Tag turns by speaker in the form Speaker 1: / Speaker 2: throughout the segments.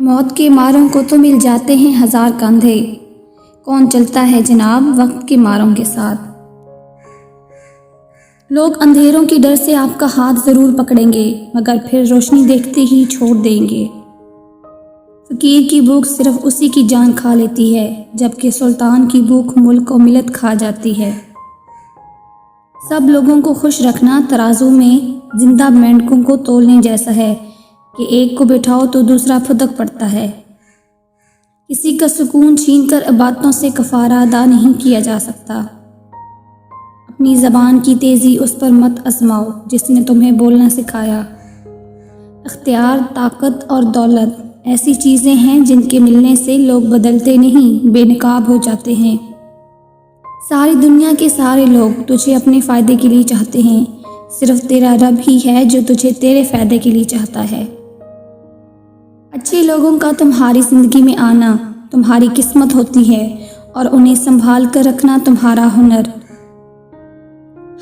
Speaker 1: मौत के मारों को तो मिल जाते हैं हजार कंधे, कौन चलता है जनाब वक्त के मारों के साथ। लोग अंधेरों के डर से आपका हाथ ज़रूर पकड़ेंगे, मगर फिर रोशनी देखते ही छोड़ देंगे। फ़कीर की भूख सिर्फ उसी की जान खा लेती है, जबकि सुल्तान की भूख मुल्क व मिलत खा जाती है। सब लोगों को खुश रखना तराजू में जिंदा मेंढकों को तोलने जैसा है कि एक को बिठाओ तो दूसरा फुदक पड़ता है। किसी का सुकून छीनकर इबादतों से कफ़ारा अदा नहीं किया जा सकता। अपनी ज़बान की तेज़ी उस पर मत आज़माओ जिसने तुम्हें बोलना सिखाया। इख्तियार, ताकत और दौलत ऐसी चीज़ें हैं जिनके मिलने से लोग बदलते नहीं, बेनकाब हो जाते हैं। सारी दुनिया के सारे लोग तुझे अपने फ़ायदे के लिए चाहते हैं, सिर्फ तेरा रब ही है जो तुझे तेरे फ़ायदे के लिए चाहता है। अच्छे लोगों का तुम्हारी ज़िंदगी में आना तुम्हारी किस्मत होती है और उन्हें संभाल कर रखना तुम्हारा हुनर।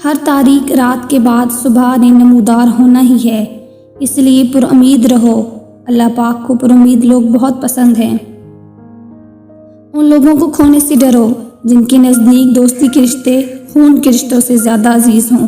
Speaker 1: हर तारीक रात के बाद सुबह ने नमूदार होना ही है, इसलिए पुरुम्मीद रहो। अल्लाह पाक को पुरुम्मीद लोग बहुत पसंद हैं। उन लोगों को खोने से डरो जिनके नज़दीक दोस्ती के रिश्ते खून के रिश्तों से ज़्यादा अजीज़ हों।